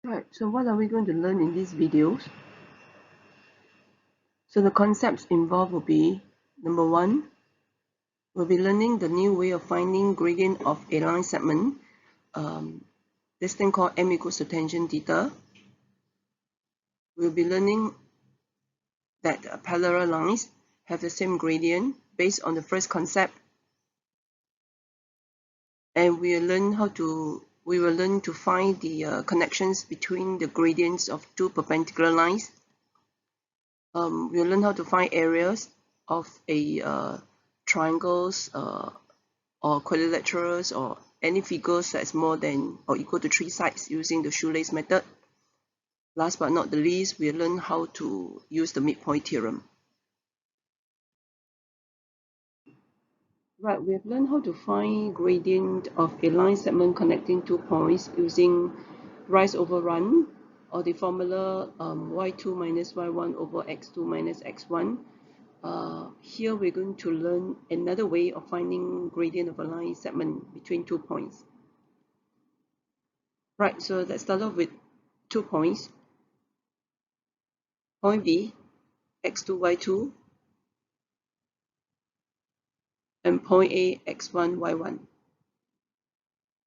Right, so what are we going to learn in these videos? So the concepts involved will be, number one, we'll be learning the new way of finding gradient of a line segment. This thing called m equals to tangent theta. We'll be learning that parallel lines have the same gradient based on the first concept. And we will learn to find the connections between the gradients of two perpendicular lines. We'll learn how to find areas of a triangles or quadrilaterals or any figures that's more than or equal to 3 sides using the shoelace method. Last but not the least, we'll learn how to use the midpoint theorem. Right, we have learned how to find gradient of a line segment connecting 2 points using rise over run, or the formula y2 minus y1 over x2 minus x1. Here we're going to learn another way of finding gradient of a line segment between 2 points. Right, so let's start off with 2 points. Point B, x2, y2, and point A, x1, y1.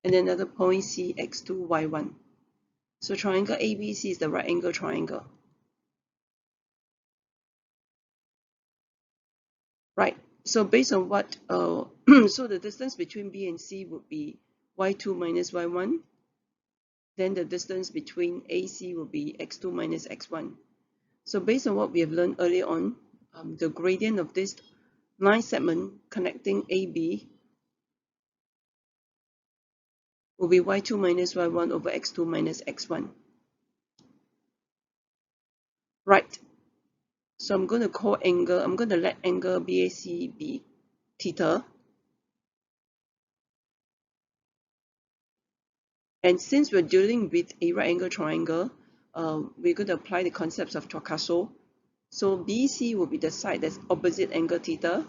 And another point C, x2, y1. So triangle ABC is the right angle triangle. Right, so based on what, so the distance between B and C would be y2 minus y1. Then the distance between AC will be x2 minus x1. So based on what we have learned earlier on, the gradient of this line segment connecting AB will be y2 minus y1 over x2 minus x1. Right, so I'm going to let angle BAC be theta. And since we're dealing with a right angle triangle, we're going to apply the concepts of Torcaso. So BC will be the side that's opposite angle theta.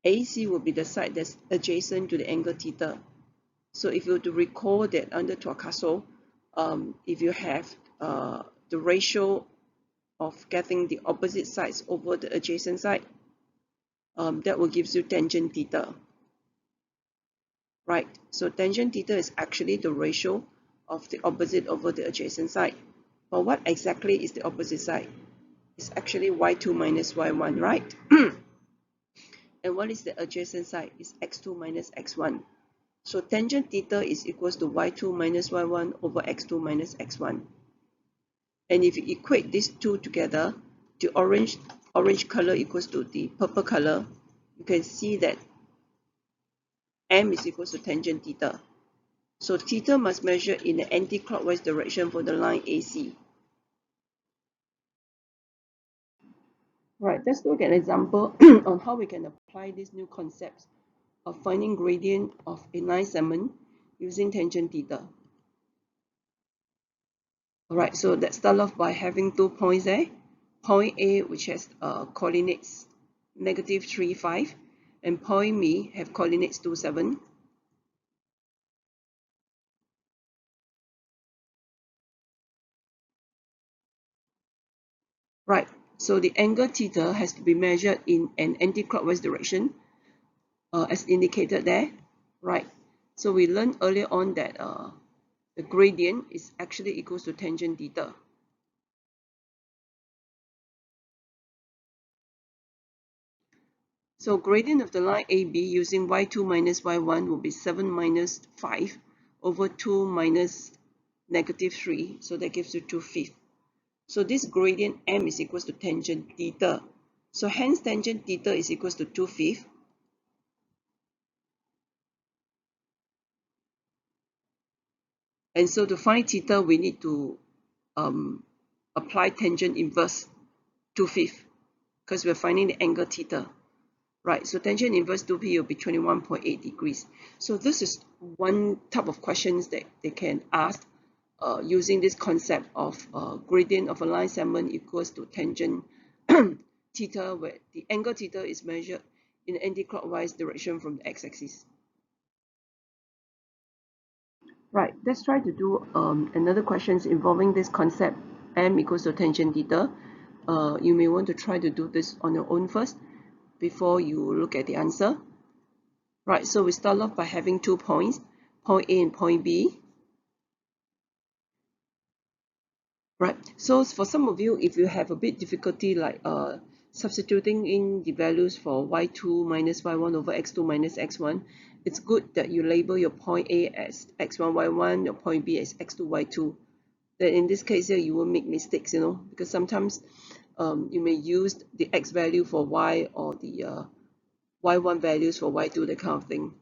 AC will be the side that's adjacent to the angle theta. So if you were to recall that under Torcaso, if you have the ratio of getting the opposite sides over the adjacent side, that will give you tangent theta. Right, so tangent theta is actually the ratio of the opposite over the adjacent side. But what exactly is the opposite side? It's actually y2 minus y1, right? And what is the adjacent side? It's x2 minus x1. So tangent theta is equals to y2 minus y1 over x2 minus x1. And if you equate these two together, the orange color equals to the purple color, you can see that m is equals to tangent theta. So theta must measure in the anti-clockwise direction for the line AC. Right, let's look at an example on how we can apply these new concepts of finding gradient of a line segment using tangent theta. Alright, so let's start off by having 2 points there. Point A, which has coordinates negative 3, 5, and point B have coordinates 2, 7. Right, so the angle theta has to be measured in an anti-clockwise direction, as indicated there. Right, so we learned earlier on that the gradient is actually equals to tangent theta. So gradient of the line AB using y2 minus y1 will be 7 minus 5 over 2 minus negative 3. So that gives you 2/5. So this gradient m is equals to tangent theta. So hence tangent theta is equals to 2/5. And so to find theta, we need to apply tangent inverse 2/5 because we're finding the angle theta. Right, so tangent inverse 2p will be 21.8 degrees. So this is one type of questions that they can ask using this concept of gradient of a line segment equals to tangent theta, where the angle theta is measured in anti-clockwise direction from the x-axis. Right, let's try to do another questions involving this concept m equals to tangent theta. You may want to try to do this on your own first before you look at the answer. Right, so we start off by having 2 points, point A and point B. Right, so for some of you, if you have a bit difficulty like substituting in the values for y2 minus y1 over x2 minus x1, it's good that you label your point A as x1, y1, your point B as x2, y2. Then in this case here, you will make mistakes, because sometimes you may use the x value for y or the y1 values for y2, that kind of thing.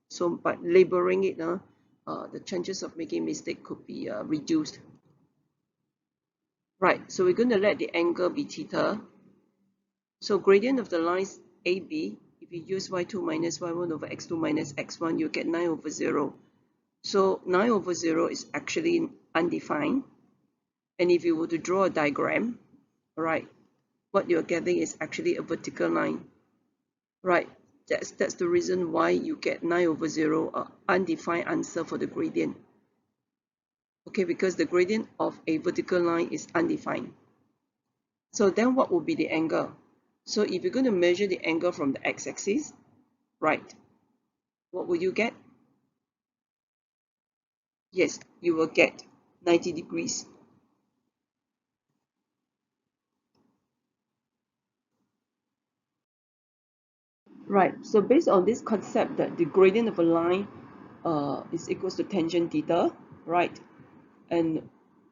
So by labeling it, the chances of making mistake could be reduced. Right, so we're going to let the angle be theta. So gradient of the lines AB, if you use y2 minus y1 over x2 minus x1, you get 9 over 0. So 9 over 0 is actually undefined. And if you were to draw a diagram, right, what you're getting is actually a vertical line. Right, that's the reason why you get 9 over 0, an undefined answer for the gradient. Okay, because the gradient of a vertical line is undefined. So then what will be the angle? So if you're going to measure the angle from the x-axis, right, what will you get? Yes, you will get 90 degrees. Right, so based on this concept that the gradient of a line is equals to tangent theta, right, and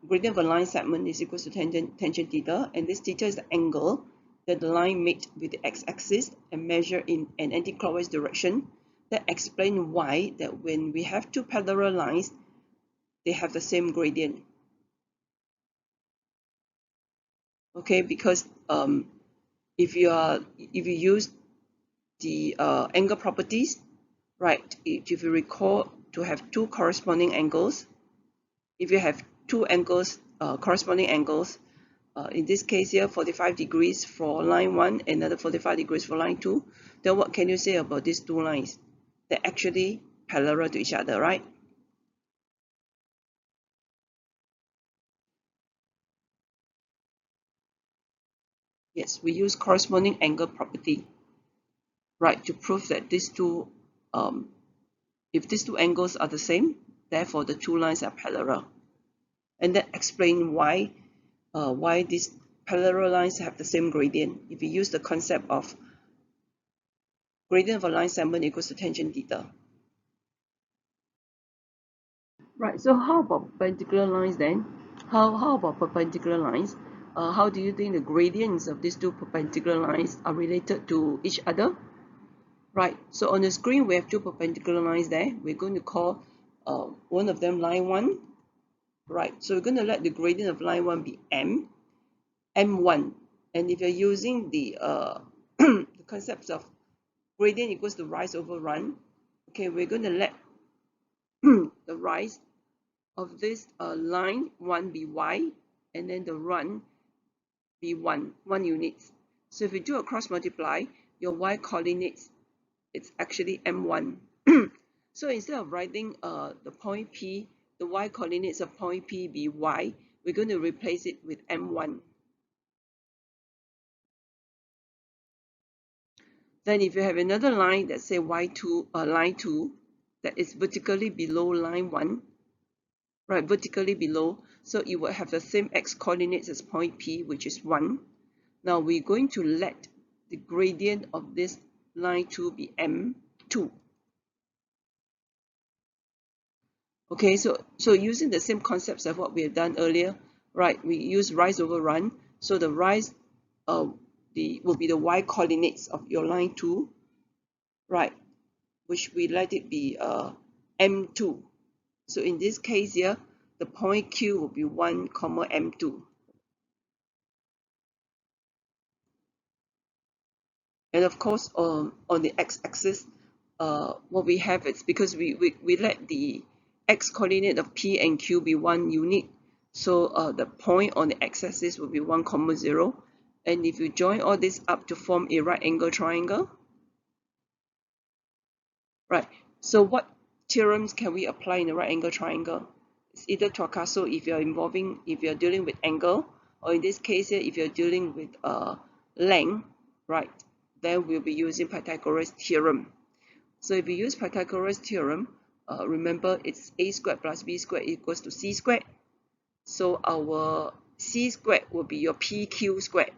gradient of a line segment is equals to tangent theta, and this theta is the angle that the line made with the x-axis and measure in an anti-clockwise direction. That explains why that when we have two parallel lines, they have the same gradient. Okay, because if you use the angle properties, right, if you recall to have two corresponding angles, if you have two angles, corresponding angles, in this case here 45 degrees for line 1, another 45 degrees for line 2, then what can you say about these two lines? They're actually parallel to each other, right? Yes, we use corresponding angle property, right, to prove that these two, if these two angles are the same, therefore the two lines are parallel. And that explains why these parallel lines have the same gradient. If you use the concept of gradient of a line segment equals to tangent theta. Right, so how about perpendicular lines then? How about perpendicular lines? How do you think the gradients of these two perpendicular lines are related to each other? Right, so on the screen we have two perpendicular lines there. We're going to call one of them line 1. Right, so we're going to let the gradient of line 1 be m1. And if you're using the, the concepts of gradient equals to rise over run, okay, we're going to let the rise of this line 1 be y, and then the run be 1 units. So if you do a cross multiply, your y coordinates, it's actually m1. So instead of writing the point P, the y coordinates of point P be y, we're going to replace it with m1. Then if you have another line that say y2, line 2, that is vertically below line 1, right, vertically below, so it will have the same x coordinates as point P, which is 1. Now we're going to let the gradient of this line 2 be m2. Okay, so using the same concepts of what we have done earlier, right, we use rise over run. So the rise will be the y coordinates of your line 2, right, which we let it be m2. So in this case here, the point Q will be 1, comma m2. And of course, on the x-axis, what we have is because we let the x coordinate of P and Q be 1 unit. So the point on the x-axis will be 1, comma 0. And if you join all this up to form a right angle triangle, right? So what theorems can we apply in a right angle triangle? It's either Torcaso if you're dealing with angle, or in this case here, if you're dealing with length, right? Then we'll be using Pythagoras theorem. So if you use Pythagoras theorem, remember it's a squared plus b squared equals to c squared. So our c squared will be your pq squared,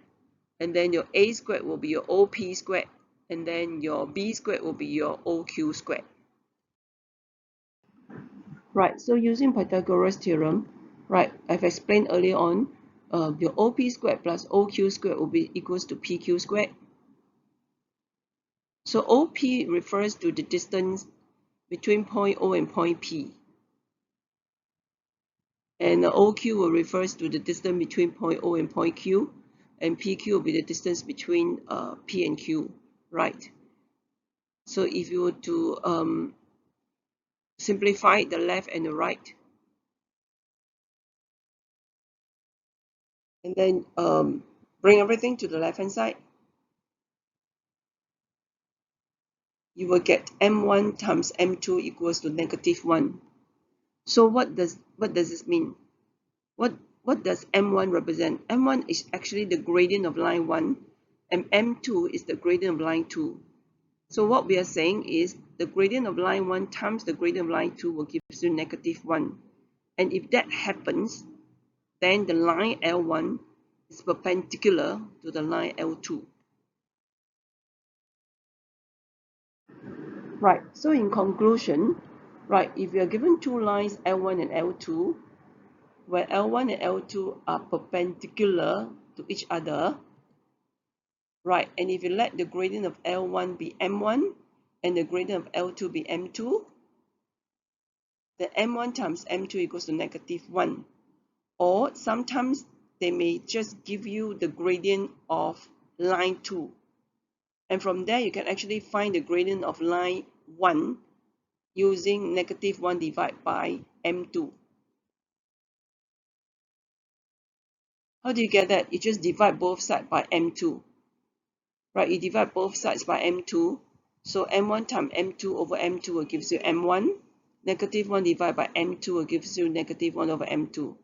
and then your a squared will be your op squared, and then your b squared will be your oq squared. Right, so using Pythagoras theorem, right, I've explained earlier on, your OP squared plus OQ squared will be equals to PQ squared. So OP refers to the distance between point O and point P. And OQ will refers to the distance between point O and point Q. And PQ will be the distance between P and Q, right? So if you were to simplify the left and the right, and then bring everything to the left hand side, you will get m1 times m2 equals to -1. So what does this mean? What does m1 represent? M1 is actually the gradient of line 1, and m2 is the gradient of line 2. So what we are saying is the gradient of line 1 times the gradient of line 2 will give you -1. And if that happens, then the line L1 is perpendicular to the line L2. Right, so in conclusion, right, if you are given two lines L1 and L2, where L1 and L2 are perpendicular to each other, right, and if you let the gradient of L1 be M1 and the gradient of L2 be M2, then M1 times M2 equals to -1. Or sometimes they may just give you the gradient of line 2. And from there, you can actually find the gradient of line 1 using -1 divided by M2. How do you get that? You just divide both sides by M2. Right, you divide both sides by M2. So M1 times M2 over M2 will give you M1. -1 divided by M2 will give you -1 over M2.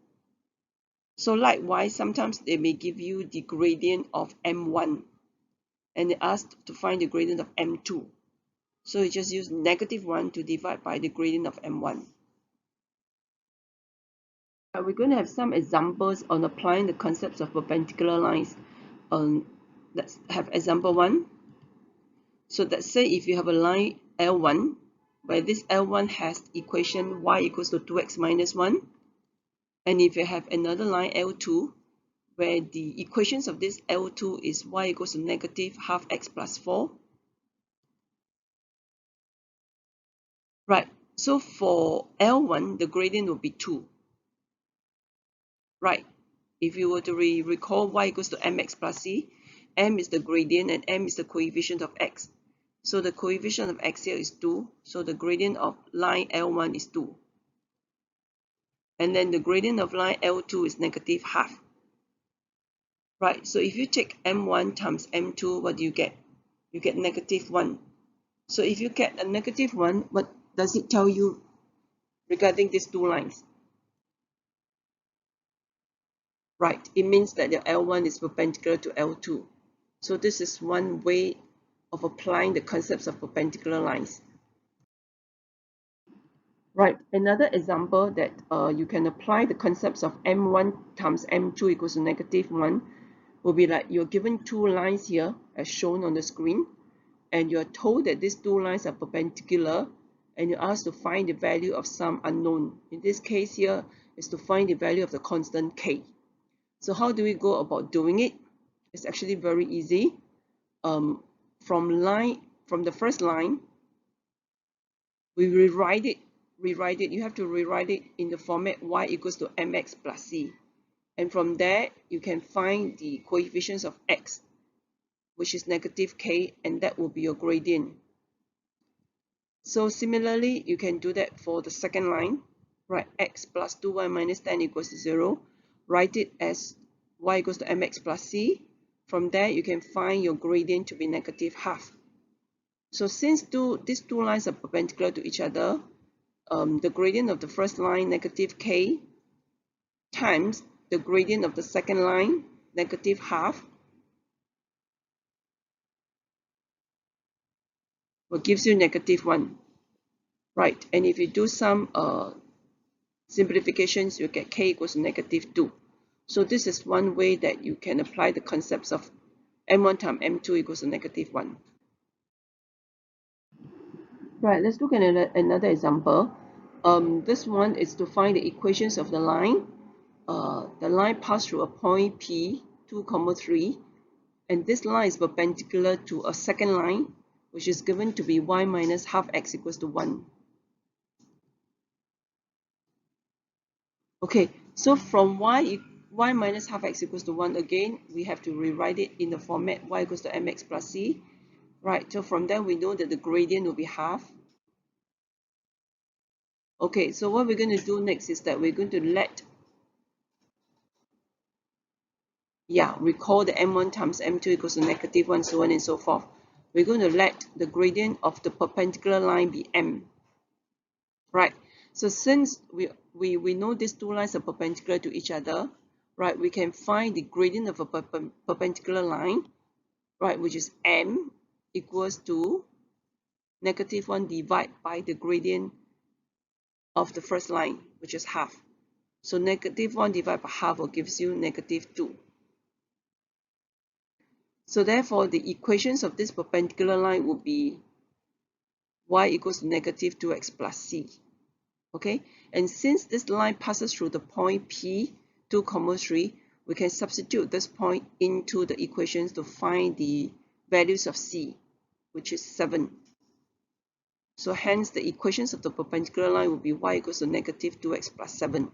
So likewise, sometimes they may give you the gradient of M1. And they ask to find the gradient of M2. So you just use -1 to divide by the gradient of M1. We're going to have some examples on applying the concepts of perpendicular lines. Let's have example 1. So let's say if you have a line L1, where this L1 has equation y equals to 2x minus 1. And if you have another line L2, where the equations of this L2 is y equals to -half x plus 4. Right, so for L1, the gradient will be 2. Right, if you were to recall y equals to mx plus c, m is the gradient and m is the coefficient of x. So the coefficient of x here is 2, so the gradient of line L1 is 2. And then the gradient of line L2 is -half. Right, so if you take m1 times m2, what do you get? You get -1. So if you get a -1, what does it tell you regarding these two lines? Right, it means that the L1 is perpendicular to L2. So this is one way of applying the concepts of perpendicular lines. Right, another example that you can apply the concepts of m1 times m2 equals to -1 will be like you're given two lines here as shown on the screen, and you're told that these two lines are perpendicular, and you're asked to find the value of some unknown. In this case here is to find the value of the constant k. So how do we go about doing it? It's actually very easy. From the first line, we rewrite it. You have to rewrite it in the format y equals to mx plus c. And from there, you can find the coefficients of x, which is -k, and that will be your gradient. So similarly, you can do that for the second line. Right, x plus 2y minus 10 equals to 0. Write it as y equals to mx plus c. From there, you can find your gradient to be -half. So since these two lines are perpendicular to each other, the gradient of the first line, negative k, times the gradient of the second line, negative half, will gives you negative 1. Right, and if you do some simplifications, you get k equals to negative 2. So this is one way that you can apply the concepts of m1 times m2 equals to negative 1. Right, let's look at another example. This one is to find the equations of the line. The line passed through a point P, 2, 3, and this line is perpendicular to a second line, which is given to be y minus half x equals to 1. Okay, so from y minus half x equals to 1, again, we have to rewrite it in the format y equals to mx plus c. Right, so from there we know that the gradient will be half. Okay, so what we're going to do next is that we're going to recall the m1 times m2 equals to negative 1, so on and so forth. We're going to let the gradient of the perpendicular line be m. Right, so since we know these two lines are perpendicular to each other, right, we can find the gradient of a perpendicular line, right, which is m equals to negative 1 divided by the gradient of the first line, which is half. So negative 1 divided by half will gives you negative 2. So therefore, the equations of this perpendicular line would be y equals to negative 2x plus c. Okay, and since this line passes through the point P, 2, 3, we can substitute this point into the equations to find the values of c, which is 7. So hence, the equations of the perpendicular line will be y equals to negative 2x plus 7.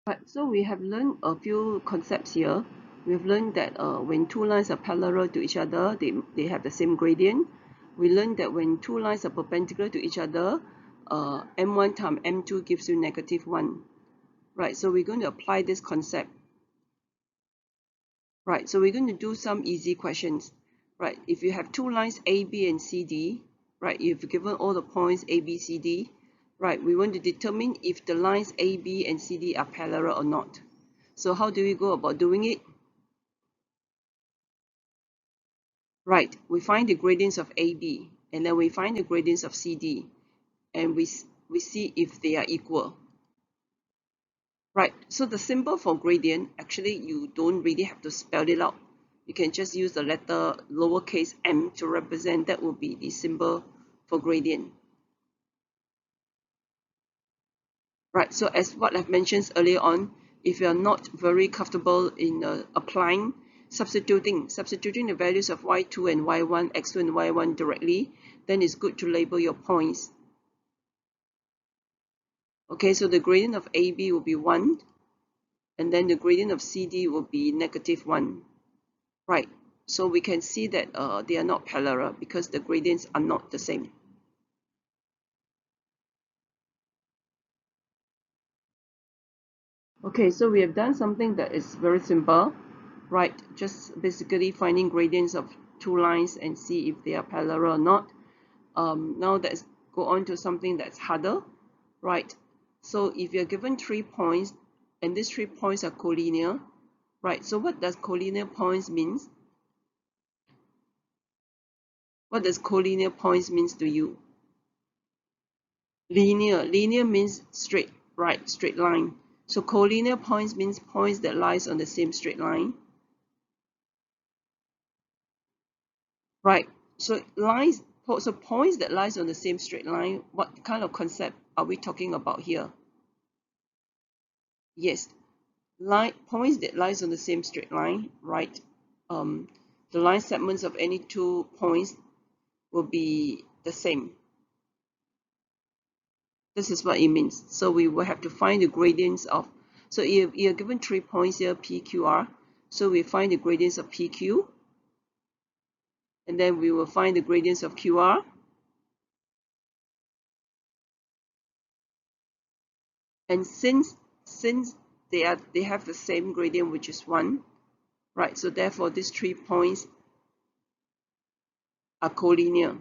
Right, so we have learned a few concepts here. We've learned that when two lines are parallel to each other, they have the same gradient. We learned that when two lines are perpendicular to each other, m1 times m2 gives you negative 1. Right, so we're going to apply this concept. Right, so we're going to do some easy questions. Right, if you have two lines A, B, and C, D, right, you've given all the points A, B, C, D, right, we want to determine if the lines A, B, and C, D are parallel or not. So how do we go about doing it? Right, we find the gradients of AB, and then we find the gradients of CD, and we see if they are equal. Right, so the symbol for gradient, actually you don't really have to spell it out. You can just use the letter lowercase m to represent. That will be the symbol for gradient. Right, so as what I've mentioned earlier on, if you are not very comfortable in applying, substituting the values of y2 and y1, x2 and y1 directly, then it's good to label your points. Okay, so the gradient of AB will be 1, and then the gradient of CD will be negative 1. Right, so we can see that they are not parallel because the gradients are not the same. Okay, so we have done something that is very simple, right? Just basically finding gradients of two lines and see if they are parallel or not. Now let's go on to something that's harder, right? So if you're given 3 points and these 3 points are collinear, right? So what does collinear points means? What does collinear points means to you? Linear means straight, right? Straight line. So collinear points means points that lies on the same straight line. Right. So points that lies on the same straight line, what kind of concept are we talking about here? Yes, points that lies on the same straight line, right? The line segments of any 2 points will be the same. This is what it means. So we will have to find the gradients of, so if you're given 3 points here, P, Q, R, so we find the gradients of PQ, and then we will find the gradients of QR, and since they have the same gradient, which is 1, right? So therefore these 3 points are collinear.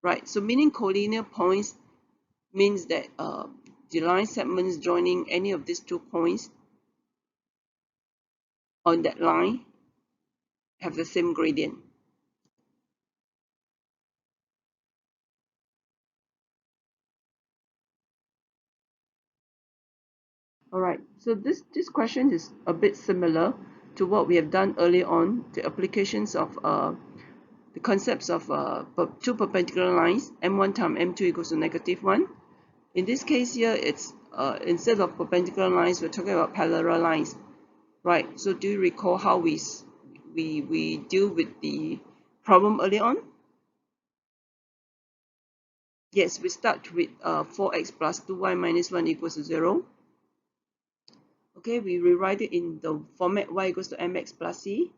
right? So meaning collinear points means that the line segments joining any of these 2 points on that line have the same gradient. Alright, so this question is a bit similar to what we have done earlier on, the applications of the concepts of 2 perpendicular lines, m1 times m2 equals to -1. In this case here, it's instead of perpendicular lines, we're talking about parallel lines, right? So do you recall how we deal with the problem earlier on? Yes, we start with 4x plus 2y minus 1 equals to 0. Okay, we rewrite it in the format y equals to mx plus c.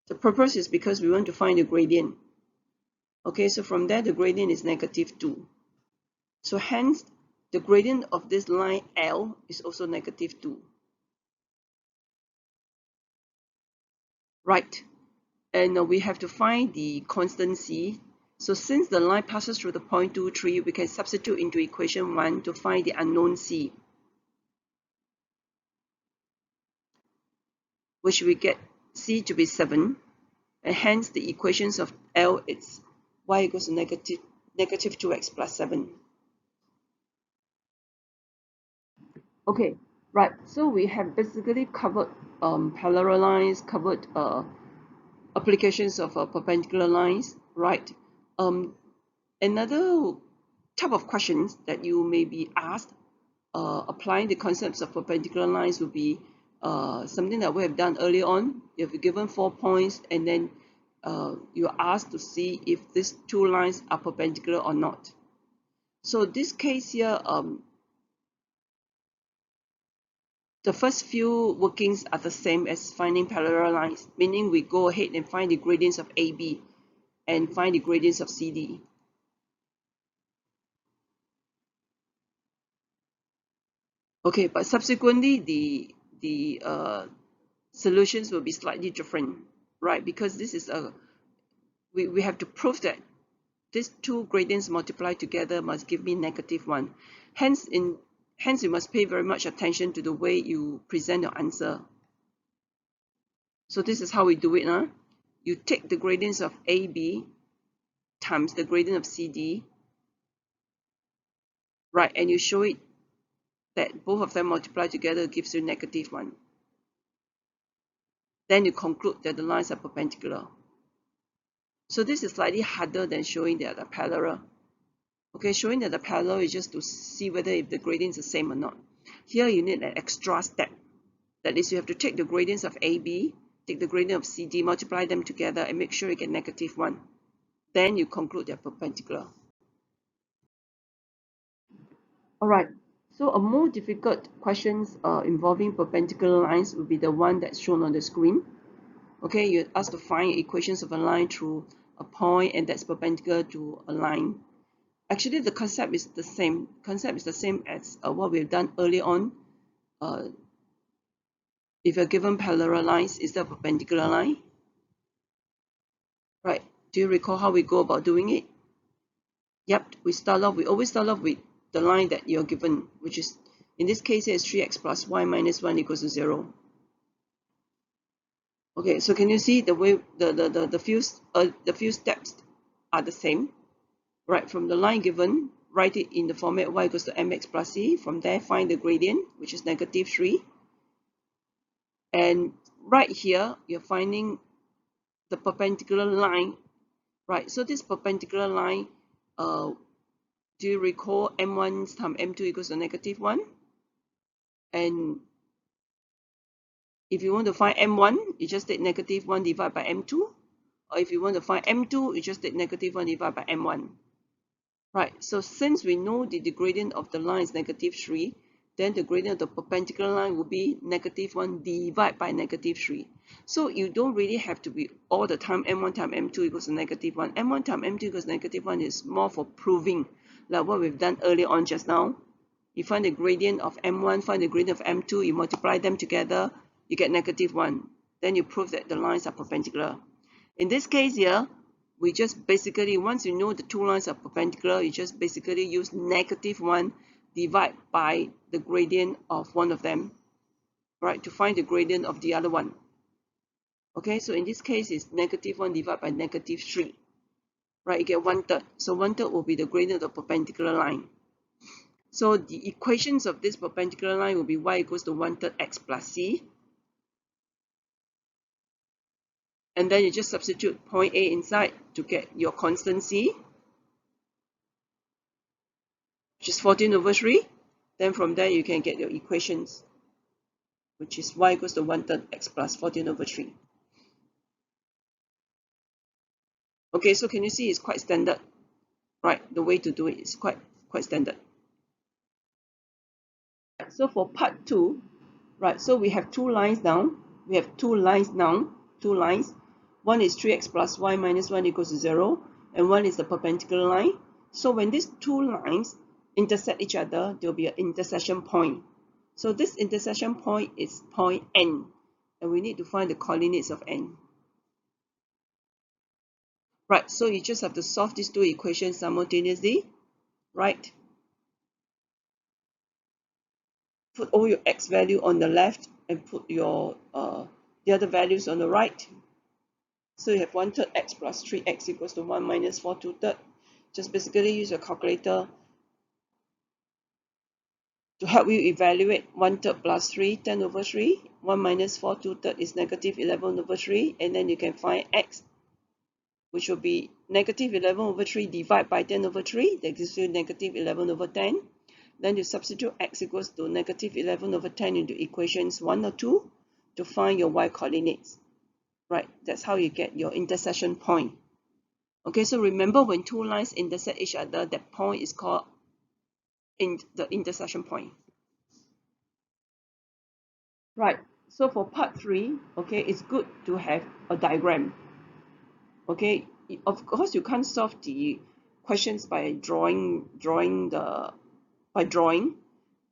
The purpose is because we want to find the gradient. Okay, so from there the gradient is -2. So hence the gradient of this line L is also -2. Right, and we have to find the constant c. So since the line passes through the point 2, 3, we can substitute into equation 1 to find the unknown c, which we get c to be 7, and hence the equations of L is y equals to negative 2x plus 7. Okay, right, so we have basically covered parallel lines, covered applications of perpendicular lines, right? Another type of questions that you may be asked applying the concepts of perpendicular lines would be something that we have done earlier on. If you're given 4 points and then you're asked to see if these 2 lines are perpendicular or not. So this case here, the first few workings are the same as finding parallel lines, meaning we go ahead and find the gradients of AB and find the gradients of CD. Okay, but subsequently the solutions will be slightly different, right? Because this is we have to prove that these 2 gradients multiplied together must give me -1. Hence you must pay very much attention to the way you present your answer. So this is how we do it. You take the gradients of AB times the gradient of CD, right? And you show it that both of them multiplied together gives you -1. Then you conclude that the lines are perpendicular. So this is slightly harder than showing that they're parallel. Okay, showing that the parallel is just to see whether if the gradient is the same or not. Here you need an extra step. That is, you have to take the gradients of AB, take the gradient of CD, multiply them together and make sure you get -1. Then you conclude they're perpendicular. Alright, so a more difficult questions involving perpendicular lines will be the one that's shown on the screen. Okay, you're asked to find equations of a line through a point and that's perpendicular to a line. Actually, the concept is the same. Concept is the same as what we've done earlier on. If you're given parallel lines instead of perpendicular line, right? Do you recall how we go about doing it? Yep, we always start off with the line that you're given, which is in this case here is 3x plus y minus 1 equals to 0. Okay, so can you see the way the few steps are the same? Right, from the line given, write it in the format y equals to mx plus c. From there, find the gradient, which is -3. And right here, you're finding the perpendicular line. Right, so this perpendicular line, do you recall m1 times m2 equals to -1? And if you want to find m1, you just take -1 divided by m2. Or if you want to find m2, you just take -1 divided by m1. Right, so since we know the gradient of the line is -3, then the gradient of the perpendicular line will be -1 divided by -3. So you don't really have to be all the time m1 times m2 equals to -1. m1 times m2 equals to -1 is more for proving, like what we've done earlier on just now. You find the gradient of m1, find the gradient of m2, you multiply them together, you get -1. Then you prove that the lines are perpendicular. In this case here, we just basically, once you know the two lines are perpendicular, you just basically use -1 divide by the gradient of one of them, right, to find the gradient of the other one. Okay, so in this case, it's -1 divided by -3, right? You get 1/3. So 1/3 will be the gradient of the perpendicular line. So the equations of this perpendicular line will be y equals to 1/3 x plus c. And then you just substitute point A inside to get your constant c, which is 14/3. Then from there you can get your equations, which is y equals to 1/3 x plus 14/3. Okay, so can you see it's quite standard, right? The way to do it is quite standard. So for part 2, right, so we have two lines down. We have two lines now, two lines. One is 3x plus y minus 1 equals to 0, and one is the perpendicular line. So when these two lines intersect each other, there will be an intersection point. So this intersection point is point N, and we need to find the coordinates of N. Right, so you just have to solve these two equations simultaneously, right? Put all your x value on the left and put your the other values on the right. So you have 1/3 x plus 3x equals to 1 minus 4 2/3. Just basically use your calculator to help you evaluate 1/3 plus 3, 10/3. 1 minus 4 2/3 is -11/3, and then you can find x, which will be -11/3 divided by 10/3. That gives you -11/10. Then you substitute x equals to -11/10 into equations 1 or 2 to find your y coordinates. Right, that's how you get your intersection point. Okay, so remember when two lines intersect each other, that point is called the intersection point. Right, so for part 3, okay, it's good to have a diagram. Okay, of course you can't solve the questions by drawing,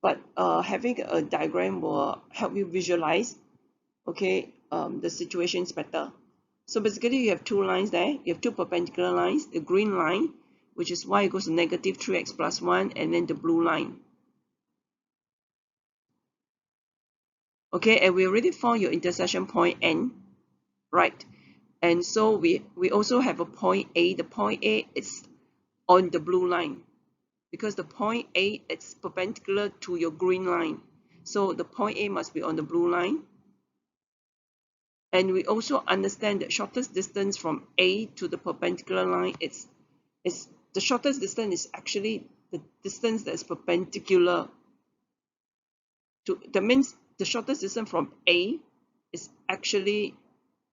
but having a diagram will help you visualize, okay, the situations better. So basically you have two lines there. You have two perpendicular lines. The green line, which is y equals to -3x plus 1, and then the blue line. Okay, and we already found your intersection point N, right? And so we also have a point A. The point A is on the blue line, because the point A is perpendicular to your green line. So the point A must be on the blue line. And we also understand that shortest distance from A to the perpendicular line is the shortest distance is actually the distance that is perpendicular to, that means the shortest distance from A is actually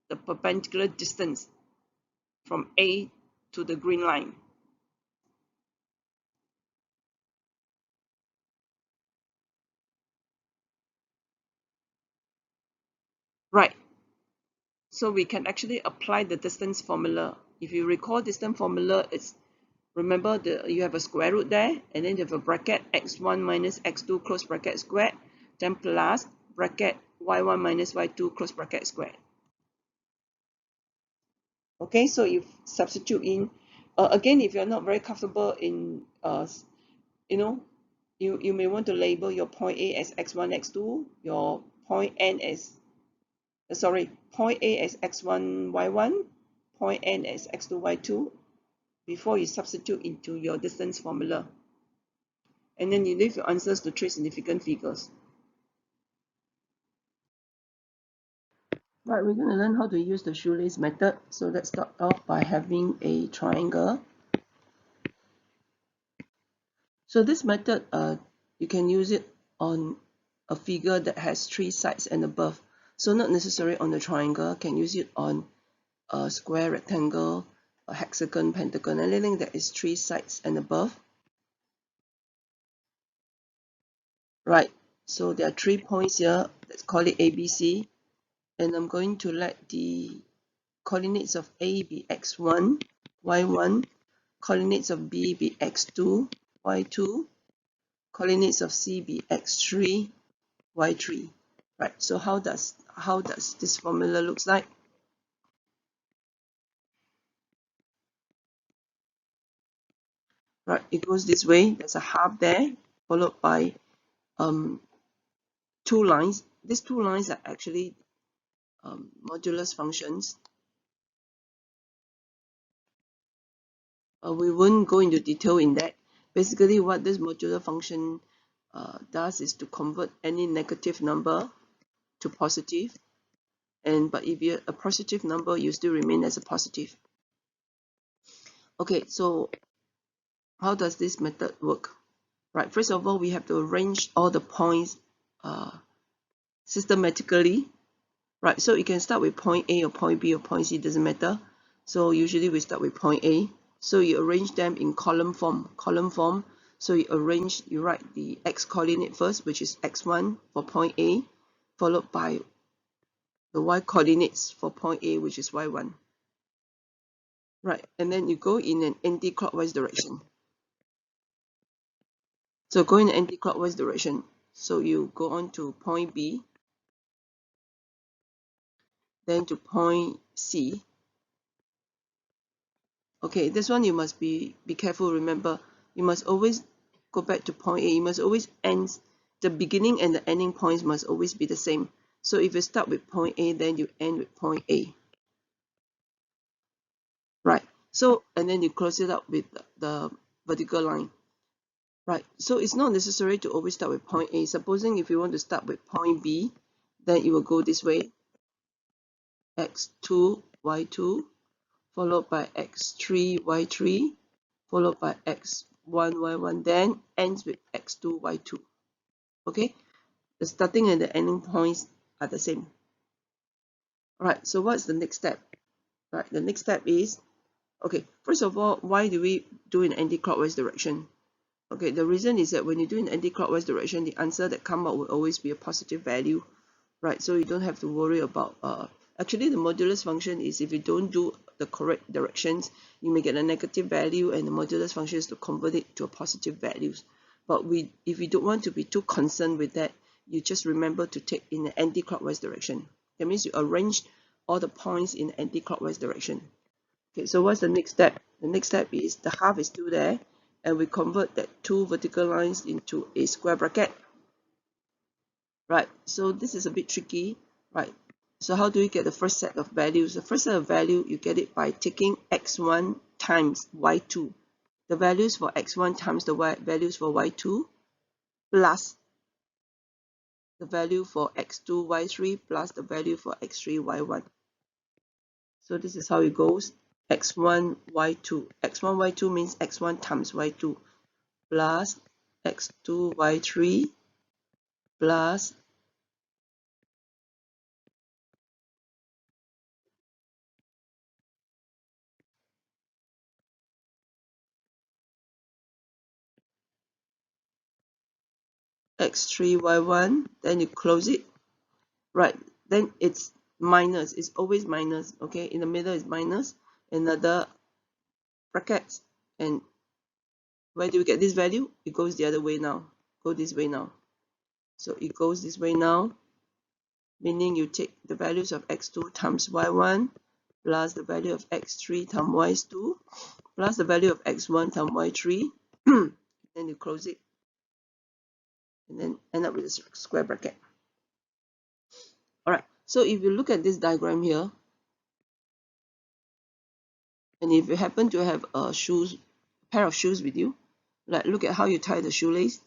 the perpendicular distance from A to the green line. Right. So we can actually apply the distance formula. If you recall distance formula, it's, remember, you have a square root there, and then you have a bracket x1 minus x2 close bracket squared, then plus bracket y1 minus y2 close bracket squared. Okay, so you substitute in, again, if you're not very comfortable in, you may want to label your point A as x1, x2, your point N as, point A as x1, y1, point N as x2, y2, before you substitute into your distance formula. And then you leave your answers to three significant figures. Right, we're going to learn how to use the shoelace method. So let's start off by having a triangle. So this method, you can use it on a figure that has three sides and above. So not necessarily on the triangle, can use it on a square, rectangle, a hexagon, pentagon, anything that is three sides and above. Right, so there are 3 points here. Let's call it ABC. And I'm going to let the coordinates of A be x1, y1, coordinates of B be x2, y2, coordinates of C be x3, y3. Right, so how does this formula looks like? right? It goes this way. There's a half there, followed by two lines. These two lines are actually modulus functions. We won't go into detail in that. Basically, what this modular function does is to convert any negative number to positive, but if you're a positive number, you still remain as a positive. Okay, so how does this method work? Right, first of all, we have to arrange all the points systematically. Right, so you can start with point A or point B or point C, doesn't matter. So usually we start with point A. So you arrange them in column form. So you write the x coordinate first, which is x1 for point A, followed by the y coordinates for point A, which is y1. Right, and then you go in an anti-clockwise direction. So go in an anti-clockwise direction. So you go on to point B, then to point C. Okay, this one you must be careful. Remember, you must always go back to point A. You must always end, the beginning and the ending points must always be the same. So if you start with point A, then you end with point A. Right. So, and then you close it up with the vertical line. Right. So it's not necessary to always start with point A. Supposing if you want to start with point B, then you will go this way. X2, Y2, followed by X3, Y3, followed by X1, Y1, then ends with X2, Y2. Okay, the starting and the ending points are the same. All right, so what's the next step? Right, the next step is, okay, first of all, why do we do in anti-clockwise direction? Okay, the reason is that when you do in anti-clockwise direction, the answer that comes out will always be a positive value, right? So you don't have to worry about, actually the modulus function is if you don't do the correct directions, you may get a negative value, and the modulus function is to convert it to a positive values. But if you don't want to be too concerned with that, you just remember to take in the anti-clockwise direction. That means you arrange all the points in the anti-clockwise direction. Okay, so what's the next step? The next step is the half is still there, and we convert that two vertical lines into a square bracket. Right, so this is a bit tricky, right? So how do we get the first set of values? The first set of value, you get it by taking x1 times y2. The values for x1 times the values for y2 plus the value for x2, y3 plus the value for x3, y1. So this is how it goes. x1, y2. x1, y2 means x1 times y2 plus x2, y3 plus x3, y1. Then you close it. Right, then it's minus. It's always minus. Okay, in the middle is minus. Another brackets. And where do we get this value? It goes the other way now. Go this way now. So it goes this way now, meaning you take the values of x2 times y1 plus the value of x3 times y2 plus the value of x1 times y3. Then you close it and then end up with a square bracket. All right, so if you look at this diagram here, and if you happen to have a pair of shoes with you, like look at how you tie the shoelace.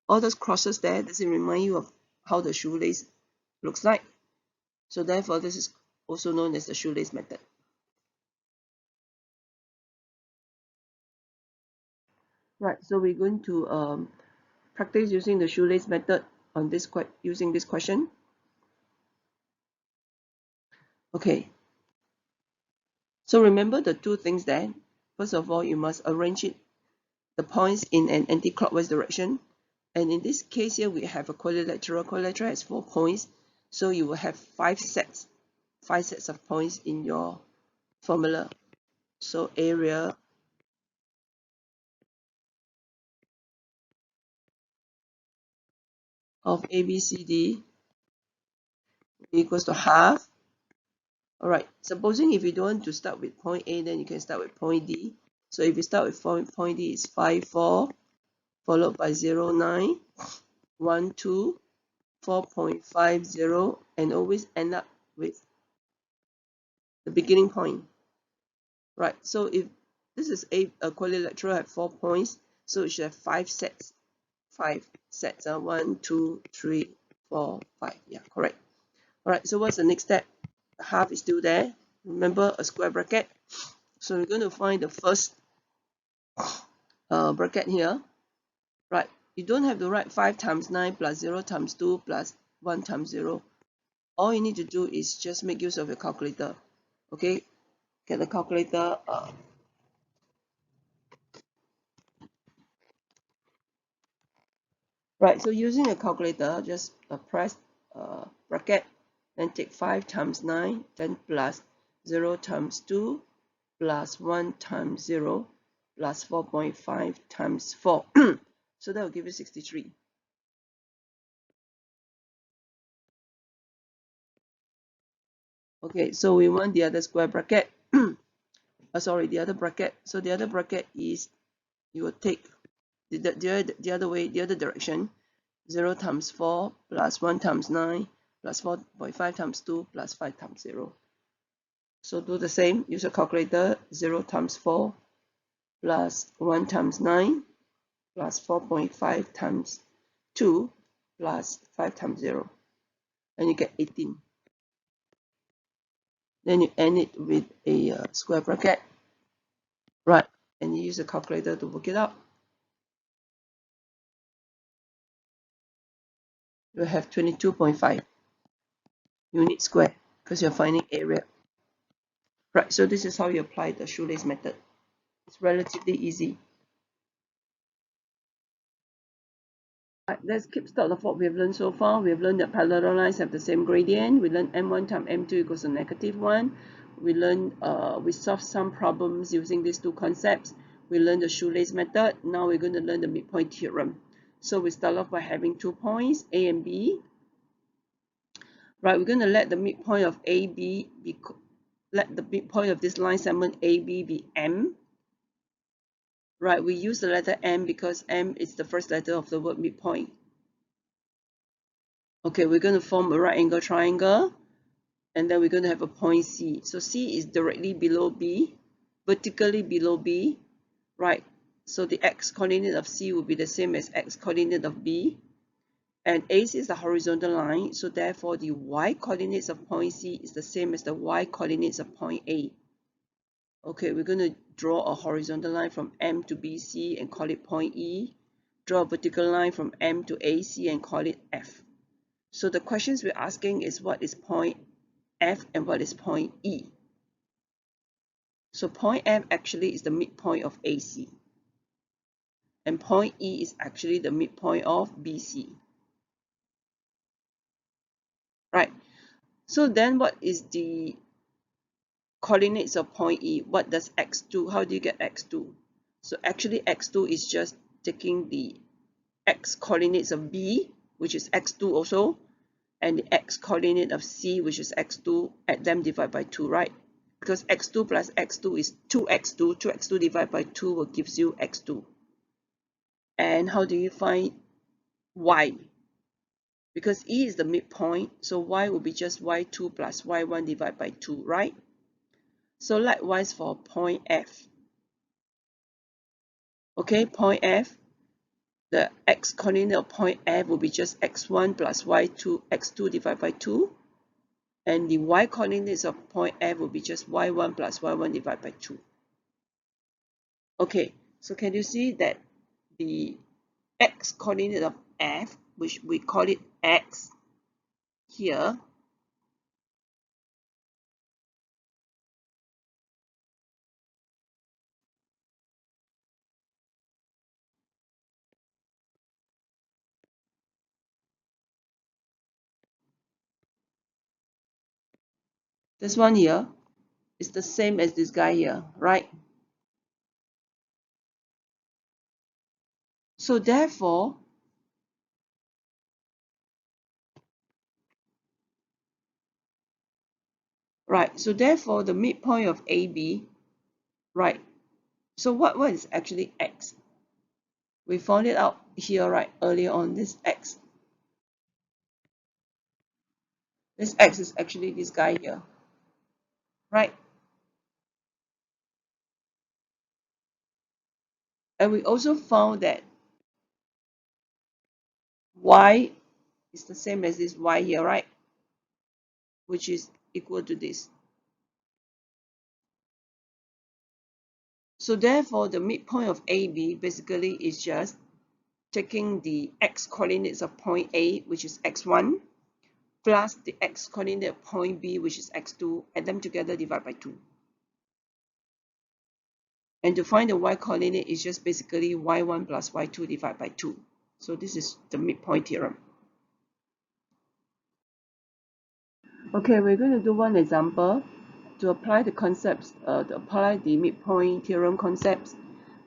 All those crosses there, does it remind you of how the shoelace looks like? So therefore, this is also known as the shoelace method. Right, so we're going to practice using the shoelace method on using this question. Okay, so remember the two things there. First of all, you must arrange the points in an anti-clockwise direction. And in this case here, we have a quadrilateral. Quadrilateral has 4 points, so you will have 5 sets of points in your formula. So area of ABCD equals to half. All right, supposing if you don't want to start with point A, then you can start with point D. So if we start with point D, it's 5, 4, followed by 0, 9, 1, 2, 4.50, and always end up with the beginning point. Right, so if this is a quadrilateral have 4 points, so it should have 5 sets. 5 sets. 1, 2, 3, 4, 5. Yeah, correct. All right, so what's the next step? The half is still there. Remember a square bracket. So we're going to find the first bracket here. Right, you don't have to write 5 times 9 plus 0 times 2 plus 1 times 0. All you need to do is just make use of your calculator. Okay, get the calculator. Right, so using a calculator, just press bracket, then take 5 times 9, then plus 0 times 2, plus 1 times 0, plus 4.5 times 4. So that will give you 63. Okay, so we want the other square bracket. Sorry, the other bracket. So the other bracket is, you will take the other way, the other direction. 0 times 4 plus 1 times 9 plus 4.5 times 2 plus 5 times 0. So do the same, use a calculator. 0 times 4 plus 1 times 9 plus 4.5 times 2 plus 5 times 0. And you get 18. Then you end it with a square bracket. Right, and you use a calculator to work it out. You have 22.5 units square because you're finding area. Right, so this is how you apply the shoelace method. It's relatively easy. Right, let's keep stock of what we have learned so far. We have learned that parallel lines have the same gradient. We learned m1 times m2 equals to -1. We learned we solved some problems using these two concepts. We learned the shoelace method. Now we're going to learn the midpoint theorem. So we start off by having 2 points, A and B. Right, we're going to let the midpoint of AB be, let the midpoint of this line segment AB be M. Right, we use the letter M because M is the first letter of the word midpoint. Okay, we're going to form a right angle triangle, and then we're going to have a point C. So C is directly below B, vertically below B, right? So the x coordinate of C will be the same as x coordinate of B. And AC is the horizontal line, so therefore the y coordinates of point C is the same as the y coordinates of point A. Okay, we're going to draw a horizontal line from M to BC and call it point E. Draw a vertical line from M to AC and call it F. So the questions we're asking is what is point F and what is point E. So point F actually is the midpoint of AC. And point E is actually the midpoint of BC. Right. So then what is the coordinates of point E? What does X do? How do you get X do? So actually X2 is just taking the X coordinates of B, which is X2 also, and the X coordinate of C, which is X2, add them, divide by 2, right? Because X2 plus X2 is 2X2. 2X2 divided by 2 will gives you X2. And how do you find Y? Because E is the midpoint, so Y will be just Y2 plus Y1 divided by 2, right? So likewise for point F. Okay, point F, the X coordinate of point F will be just X1 plus Y2, X2 divided by 2. And the Y coordinates of point F will be just Y1 plus Y1 divided by 2. Okay, so can you see that the X coordinate of F, which we call it X here, this one here is the same as this guy here, right? So therefore, right, so therefore the midpoint of AB, right, So what is actually x? We found it out here, right? Earlier on, this x. This x is actually this guy here, right? And we also found that y is the same as this y here, right? Which is equal to this. So therefore, the midpoint of AB basically is just taking the x coordinates of point A, which is x1, plus the x coordinate of point B, which is x2, add them together, divide by 2. And to find the y coordinate is just basically y1 plus y2 divided by 2. So this is the midpoint theorem. Okay, we're going to do one example to apply the concepts, to apply the midpoint theorem concepts.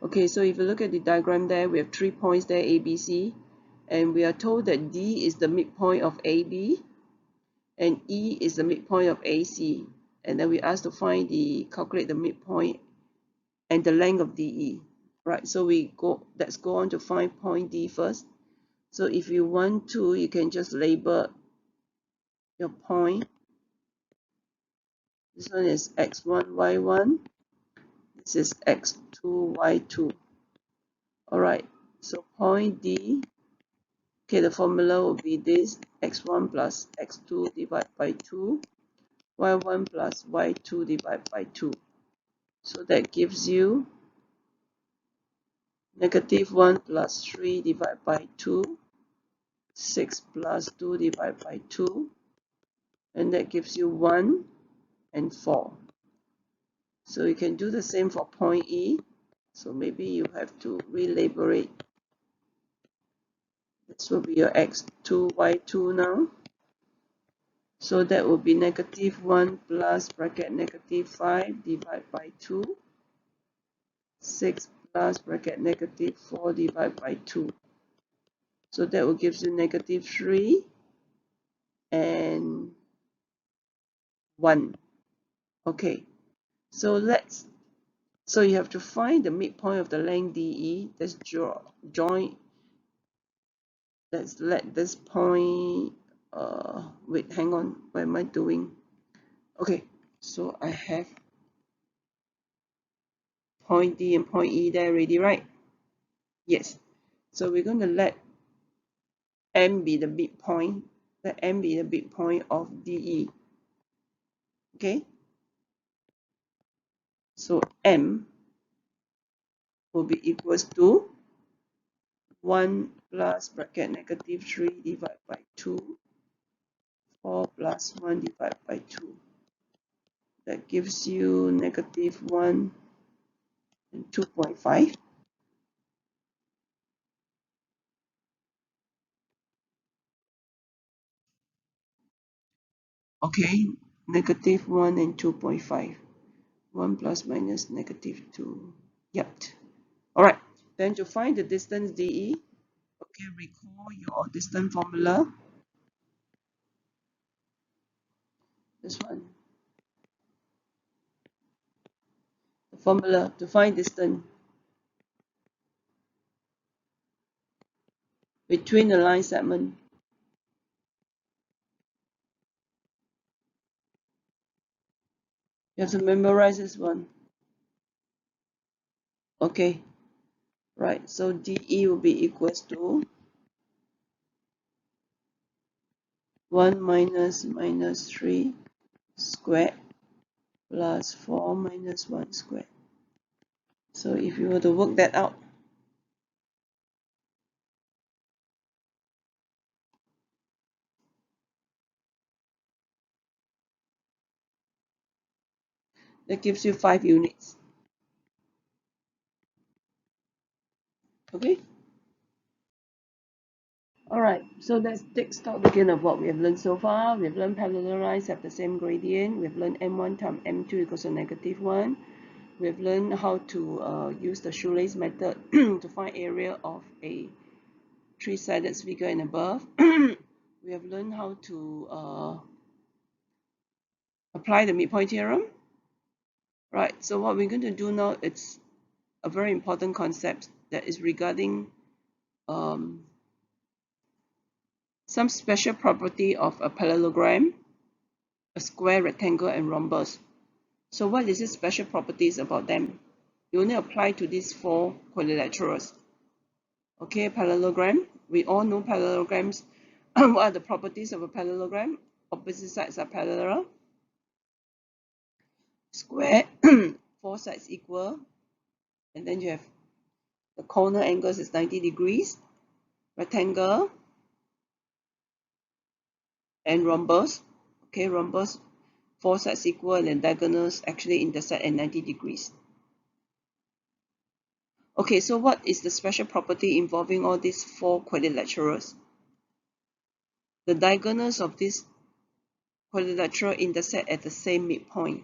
Okay, so if you look at the diagram there, we have 3 points there, A, B, C, and we are told that D is the midpoint of AB, and E is the midpoint of AC. And then we asked to calculate the midpoint and the length of DE. Right, so let's go on to find point D first. So if you want to, you can just label your point. This one is x1, y1. This is x2, y2. All right, so point D, okay, the formula will be this, x1 plus x2 divided by 2, y1 plus y2 divided by 2. So that gives you -1 plus 3 divided by 2, 6 plus 2 divided by 2, and that gives you 1 and 4. So you can do the same for point E. So maybe you have to relabel it. This will be your x2, y2 now. So that will be -1 plus bracket -5 divided by 2, 6 plus bracket -4 divided by 2. So that will give you -3 and 1. Okay, so you have to find the midpoint of the length DE. Let's let this point, wait, hang on, what am I doing? Okay, so I have point D and point E there already, right? Yes. So we're going to let M be the midpoint. Let M be the midpoint of DE. Okay? So M will be equals to 1 plus bracket -3 divided by 2, 4 plus 1 divided by 2. That gives you -1 and 2.5. Okay, -1 and 2.5. 1 plus minus -2. Yep. All right. Then to find the distance DE, okay, recall your distance formula. This one. The formula to find distance between the line segment. You have to memorize this one. Okay. Right. So DE will be equals to 1 minus -3 squared plus 4 minus 1 squared. So if you were to work that out, that gives you 5 units. Okay? Alright, so let's take stock again of what we have learned so far. We have learned parallel lines have the same gradient. We have learned m1 times m2 equals to -1. We have learned how to use the shoelace method to find area of a three-sided figure and above. We have learned how to apply the midpoint theorem. Right, so what we're going to do now is a very important concept that is regarding some special property of a parallelogram, a square, rectangle, and rhombus. So what is the special properties about them? You only apply to these four quadrilaterals. Okay, parallelogram. We all know parallelograms. What are the properties of a parallelogram? Opposite sides are parallel. Square, four sides equal. And then you have the corner angles is 90 degrees. Rectangle and rhombus. Okay, rhombus, four sides equal and then diagonals actually intersect at 90 degrees. Okay, so what is the special property involving all these four quadrilaterals? The diagonals of this quadrilateral intersect at the same midpoint.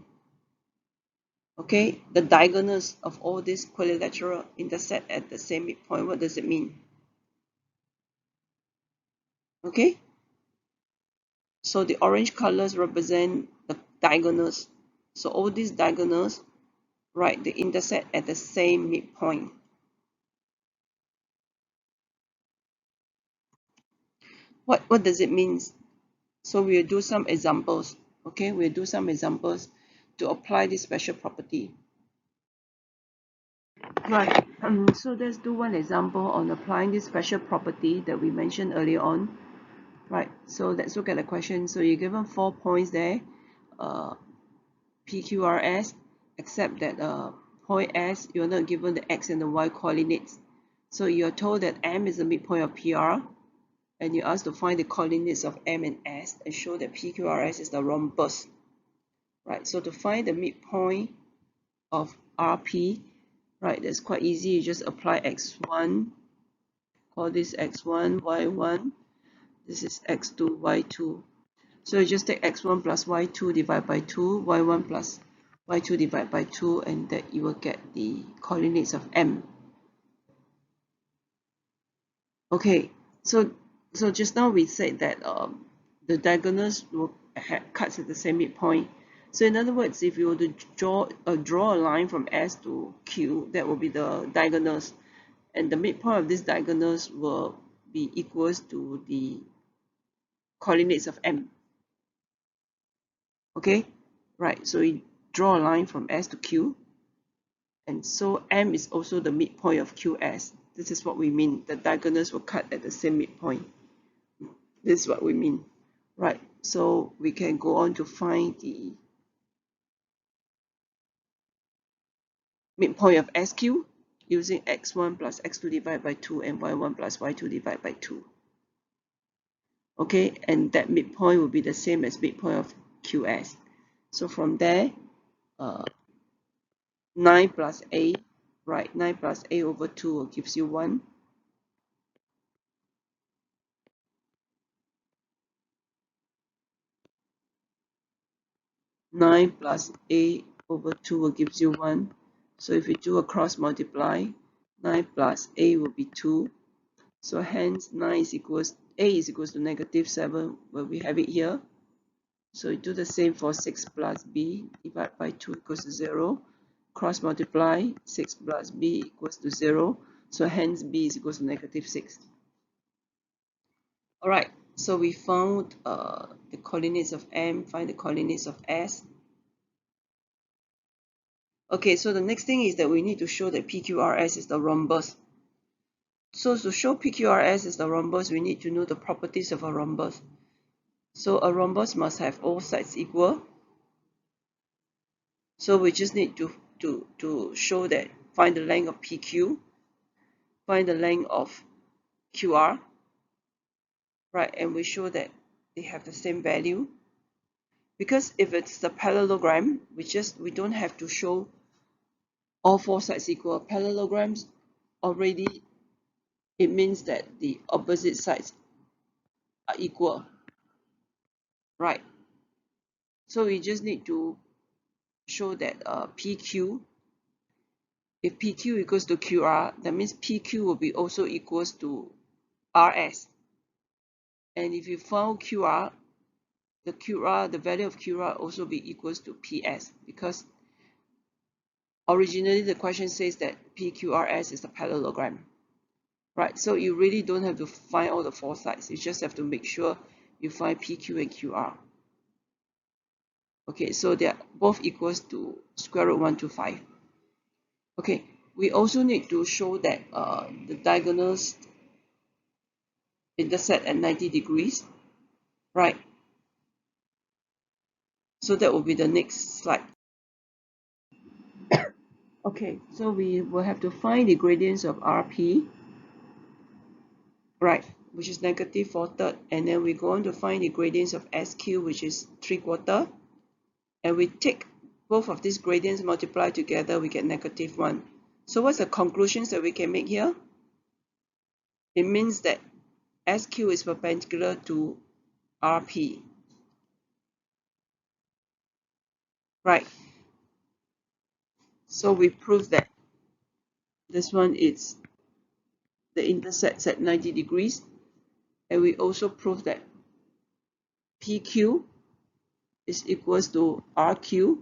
Okay, the diagonals of all these quadrilateral intersect at the same midpoint. What does it mean? Okay, so the orange colors represent the diagonals. So all these diagonals, right, they intersect at the same midpoint. What does it mean? So we'll do some examples. Okay, we'll do some examples to apply this special property. Right, so let's do one example on applying this special property that we mentioned earlier on. Right, so let's look at the question. So you're given 4 points there, PQRS, except that point S, you're not given the X and the Y coordinates. So you're told that M is the midpoint of PR, and you're asked to find the coordinates of M and S and show that PQRS is the rhombus. Right, so to find the midpoint of RP, right, that's quite easy. You just apply X1, call this X1, Y1, this is X2, Y2. So you just take X1 plus Y2 divided by 2, Y1 plus Y2 divided by 2, and that you will get the coordinates of M. Okay, so just now we said that the diagonals will cuts at the same midpoint. So in other words, if you were to draw a line from S to Q, that will be the diagonals, and the midpoint of these diagonals will be equals to the coordinates of M. Okay, right, so we draw a line from S to Q, and so M is also the midpoint of QS. This is what we mean. The diagonals will cut at the same midpoint. This is what we mean. Right, so we can go on to find the midpoint of SQ using x1 plus x2 divided by 2 and y1 plus y2 divided by 2. Okay, and that midpoint will be the same as midpoint of QS. So from there, 9 plus a, right, 9 plus a over 2 gives you 1. Nine plus a over 2 will gives you 1. So if you do a cross multiply, 9 plus a will be 2. So hence a is equals to negative 7, where we have it here. So you do the same for 6 plus b divided by 2 equals to 0. Cross multiply, 6 plus b equals to 0. So hence b is equals to negative 6. Alright, so we found the coordinates of M, find the coordinates of S. Okay, so the next thing is that we need to show that PQRS is the rhombus. So to show PQRS is the rhombus, we need to know the properties of a rhombus. So a rhombus must have all sides equal. So we just need to show that, find the length of PQ, find the length of QR, right? And we show that they have the same value. Because if it's the parallelogram, we don't have to show all four sides equal. Parallelograms already, it means that the opposite sides are equal, right? So we just need to show that PQ, if PQ equals to QR, that means PQ will be also equals to RS. And if you found QR, the value of QR also be equals to PS, because originally the question says that PQRS is the parallelogram, right? So you really don't have to find all the four sides. You just have to make sure you find PQ and QR. Okay, so they're both equals to square root 125. Okay, we also need to show that the diagonals intersect at 90 degrees, right? So that will be the next slide. Okay, so we will have to find the gradients of RP, right, which is negative 4/3, and then we go on to find the gradients of SQ, which is 3/4, and we take both of these gradients multiply together, we get negative 1. So what's the conclusions that we can make here? It means that SQ is perpendicular to RP, right? So we prove that this one is the intersects at 90 degrees, and we also prove that PQ is equals to RQ,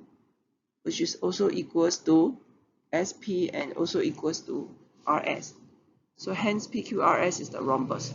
which is also equals to SP and also equals to RS. So hence PQRS is the rhombus.